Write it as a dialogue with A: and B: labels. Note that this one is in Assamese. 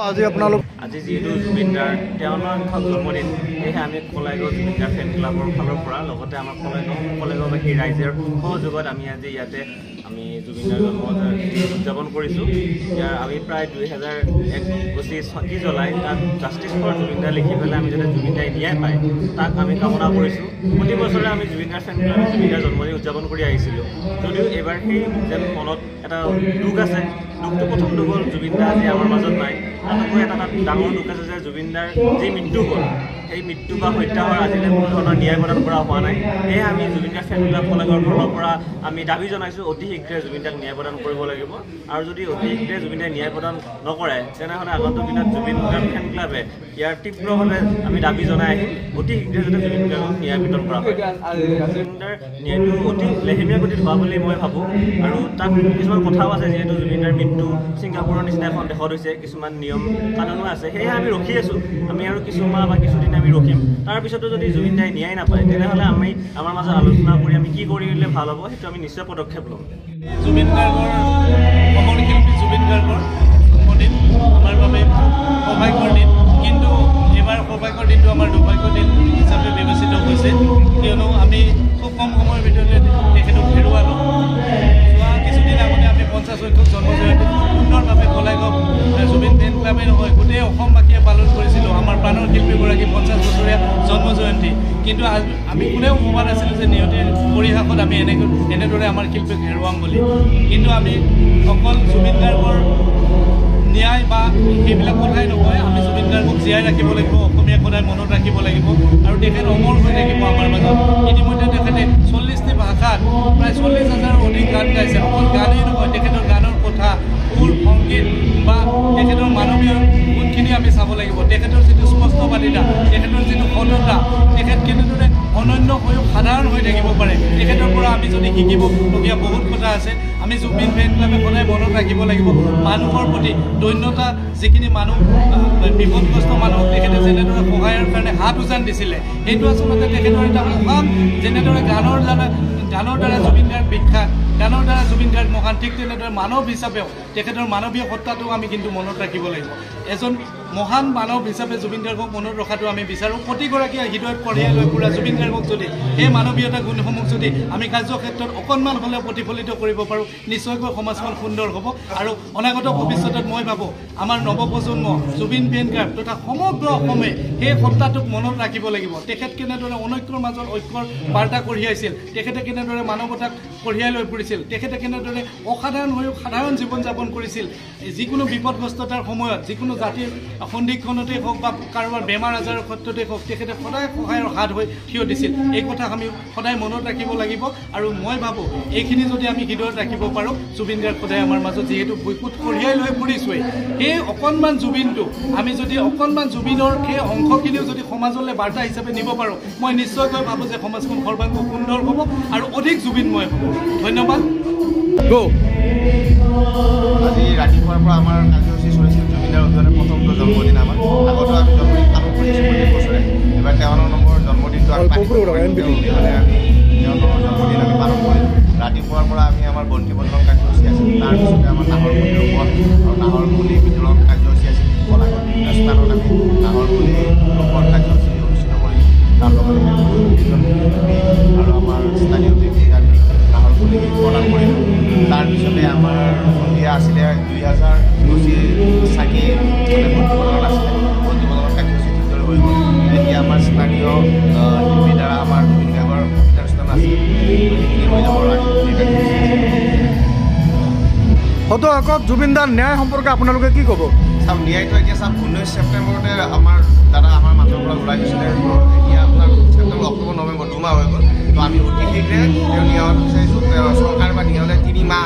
A: আজি আপোনালোক
B: আজি যেহেতু জুবিনদাৰ 53 জন্মদিন সেয়েহে আমি কলাইগাঁও জুবিনদাৰ ফেন ক্লাবৰ ফালৰ পৰা লগতে আমাৰ কলাইগাঁওবাসী ৰাইজৰ সহযোগত আমি আজি ইয়াতে আমি জুবিনদাৰ জন্মদিন উদযাপন কৰিছোঁ। ইয়াৰ আমি প্ৰায় 2001 চাকি জ্বলাই তাত জাষ্টিছ ফৰ জুবিনদাৰ লিখি পেলাই আমি যাতে জুবিনদাই ন্যায় পায় তাক আমি কামনা কৰিছোঁ। প্ৰতি বছৰে আমি জুবিনদাৰ ফেন ক্লাবে জুবিনদাৰ জন্মদিন উদযাপন কৰি আহিছিলোঁ। যদিও এইবাৰ সেই যেন মনত এটা দুখ আছে। দুখটো প্ৰথম দুখ হ'ল জুবিনদা আজি আমাৰ মাজত নাই। তাতকৈ এটা ডাঙৰ দুখ আছে যে জুবিনদাৰ যি মৃত্যু হ'ল সেই মৃত্যু বা হত্যা হোৱাৰ আজিলৈ কোনো ধৰণৰ ন্যায় প্ৰদান কৰা হোৱা নাই। সেয়ে আমি জুবিনদাৰ ফেন ক্লাব কলাইগাঁৱৰ ফালৰ পৰা আমি দাবী জনাইছোঁ অতি শীঘ্ৰে জুবিনদাক ন্যায় প্ৰদান কৰিব লাগিব। আৰু যদি অতি শীঘ্ৰে জুবিনদাই ন্যায় প্ৰদান নকৰে তেনেহ'লে আগন্তুক দিনত জুবিনদাৰ ফেন ক্লাবে ইয়াৰ তীব্ৰভাৱে আমি দাবী জনাই আহিম অতি শীঘ্ৰে যাতে জুবিনদাক ন্যায় বিতৰণ কৰা হয়। জুবিনদাৰ ন্যায়টো অতি লেহেমীয়া গতিত হোৱা বুলি মই ভাবোঁ। আৰু তাত কিছুমান কথাও আছে যিহেতু জুবিনদাৰ মৃত্যু ছিংগাপুৰৰ নিচিনা এখন দেশত হৈছে কিছুমান নিয়ম কানুনো আছে। সেয়েহে আমি ৰখি আছোঁ। আমি আৰু কিছুমাহ বা কিছুদিন আমি ৰখিম। তাৰপিছতো যদি জুবিনদাই ন্যায় নাপায় তেনেহ'লে আমি আমাৰ মাজত আলোচনা কৰি আমি কি কৰিলে ভাল হ'ব সেইটো আমি নিশ্চয় পদক্ষেপ ল'ম।
C: জুবিন গাৰ্গৰ অমৰ শিল্পী জুবিন গাৰ্গৰ জন্মদিন আমাৰ বাবে সৌভাগ্যৰ দিন, কিন্তু এইবাৰ সৌভাগ্যৰ দিনটো আমাৰ দুৰ্ভাগ্যৰ দিন হিচাপে বিবেচিত হৈছে, কিয়নো আমি খুব কম সময়ৰ ভিতৰতে তেখেতক হেৰুৱালোঁ। যোৱা কিছুদিন আগতে আমি 50 সংখ্যক জন্মজয়ন্তী সুন্দৰভাৱে কলাইগাঁও জুবিন ফেন ক্লাবেই নহয় গোটেই অসমবাসীয়ে পালন কৰিছিলোঁ আমাৰ প্ৰাণৰ শিল্পীগৰাকী 50 বছৰীয়া জন্মজয়ন্তী। কিন্তু আমি কোনেও ভবা নাছিলোঁ যে নিয়তিৰ পৰিহাসত আমি এনেদৰে আমাৰ শিল্পীক হেৰুৱাম বুলি। কিন্তু আমি অকল জুবিন গাৰ্গৰ ন্যায় বা সেইবিলাক কথাই নকয়, আমি জুবিন গাৰ্গক জীয়াই ৰাখিব লাগিব, অসমীয়া সদায় মনত ৰাখিব লাগিব আৰু তেখেত অমৰ হৈ থাকিব আমাৰ মাজত। ইতিমধ্যে তেখেতে 40টি ভাষাত প্ৰায় 40,000ৰ অধিক গান গাইছে। অকল গানেই নহয়, তেখেতৰ গানৰ কথা সুৰ সংগীত বা তেখেতৰ মানৱীয় গুণখিনি আমি চাব লাগিব। তেখেতৰ যিটো স্পষ্টবাদিতা, তেখেতৰ যিটো সততা, তেখেত কেনেদৰে অনন্য হৈ সাধাৰণ হৈ থাকিব পাৰে, তেখেতৰ পৰা আমি যদি শিকিবলগীয়া বহুত কথা আছে। আমি জুবিন ফেন ক্লাবে সদায় মনত ৰাখিব লাগিব মানুহৰ প্ৰতি দৈন্যতা, যিখিনি মানুহ বিপদগ্ৰস্ত মানুহক তেখেতে যেনেদৰে সহায়ৰ কাৰণে হাত উজান দিছিলে, সেইটো আচলতে তেখেতৰ এটা মহান, যেনেদৰে গানৰ দ্বাৰা জুবিন গাৰ্গ বিখ্যাত, গানৰ দ্বাৰা জুবিন গাৰ্গ মহান, ঠিক তেনেদৰে মানৱ হিচাপেও তেখেতৰ মানৱীয় সত্তাটো আমি কিন্তু মনত ৰাখিব লাগিব। এজন মহান মানৱ হিচাপে জুবিন গাৰ্গক মনত ৰখাটো আমি বিচাৰোঁ। প্ৰতিগৰাকীয়ে হৃদয়ত কঢ়িয়াই লৈ ফুৰা জুবিন গাৰ্গক যদি এই মানৱীয়তা গুণসমূহ যদি আমি কাৰ্যক্ষেত্ৰত অকণমান হ'লেও প্ৰতিফলিত কৰিব পাৰোঁ, নিশ্চয়কৈ সমাজখন সুন্দৰ হ'ব। আৰু অনাগত ভৱিষ্যতত মই ভাবোঁ আমাৰ নৱপ্ৰজন্ম জুবিন ফেন ক্লাব তথা সমগ্ৰ অসমে সেই সত্তাটোক মনত ৰাখিব লাগিব। তেখেত কেনেদৰে অনৈক্যৰ মাজত ঐক্যৰ বাৰ্তা কঢ়িয়াইছিল, তেখেতে কেনেদৰে মানৱতাক কঢ়িয়াই লৈ ফুৰিছিল, তেখেতে কেনেদৰে অসাধাৰণ হৈ সাধাৰণ জীৱন যাপন কৰিছিল। যিকোনো বিপদগ্ৰস্ততাৰ সময়ত, যিকোনো জাতিৰ সন্ধিক্ষণতেই হওক বা কাৰোবাৰ বেমাৰ আজাৰৰ ক্ষেত্ৰতেই হওক, তেখেতে সদায় সহায়ৰ হাত হৈ থিয় দিছিল। এই কথা আমি সদায় মনত ৰাখিব লাগিব। আৰু মই ভাবোঁ এইখিনি যদি আমি হৃদয়ত ৰাখিব পাৰোঁ, জুবিন গাৰ্গ সদায় আমাৰ মাজত যিহেতু বুকুত কঢ়িয়াই লৈ ফুৰিছোৱেই, সেই অকণমান জুবিনটো আমি যদি অকণমান জুবিনৰ সেই অংশখিনিও যদি সমাজলৈ বাৰ্তা হিচাপে নিব পাৰোঁ, মই নিশ্চয়কৈ ভাবোঁ যে সমাজখন সৰ্বাংগ সুন্দৰ হ'ব আৰু অধিক জুবিনময় হ'ব। ধন্যবাদ।
D: আজি ৰাতিপুৱাৰ পৰা আমাৰ কাৰ্যসূচী চলিছিল জুবিনদাৰ উদ্যানৰ প্ৰথমটো জন্মদিন। আমাৰ আগতো আমি জন্মদিন পালন কৰিছোঁ প্ৰতি বছৰে। এবাৰ 53 নম্বৰ জন্মদিনটো আমি আমি জন্মদিন আমি পালন কৰিলোঁ। ৰাতিপুৱাৰ পৰা আমি আমাৰ বন্তি বন্ধন কাৰ্যসূচী আছিল, তাৰপিছতে আমাৰ নাহৰ পুলি ৰোপণ আৰু নাহৰ পুলি বিতৰণ কাৰ্যসূচী আছিল। কলাগাঁও বিভিন্ন স্থানত আমি নাহৰ পুলি ৰোপণ কাৰ্যসূচী অনুষ্ঠিত কৰিলোঁ। তাৰ লগতে আৰু আমাৰ স্থানীয় ব্যক্তিক আমি নাহৰ পুলি প্ৰদান কৰিলোঁ। তাৰপিছতে আমাৰ সন্ধিয়া আছিলে 2000 চাকি বন্তি বন্ধন আছিলে। বন্তি বন্ধনৰ কাৰ্যসূচী সুন্দৰ হৈ গ'ল। এতিয়া আমাৰ স্থানীয় শিল্পীৰ দ্বাৰা আমাৰ জুবিন গাৰ্গৰ অনুষ্ঠান আছে, সেইখিনি হৈ যাব।
A: হয়তো আকৌ জুবিনদাৰ ন্যায় সম্পৰ্কে আপোনালোকে কি ক'ব?
D: চাওক, ন্যায়টো এতিয়া চাওক 19 ছেপ্টেম্বৰতে আমাৰ দাদা আমাৰ মাজৰ পৰা ওলাই গৈছিলে। এতিয়া আপোনাৰ ছেপ্টেম্বৰ, অক্টোবৰ, নৱেম্বৰ 2 মাহ হৈ গ'ল। তো আমি অতি শীঘ্ৰে তেওঁ ন্যায় বিচাৰিছোঁ। চৰকাৰ বা ন্যায়ালয়ে 3 মাহ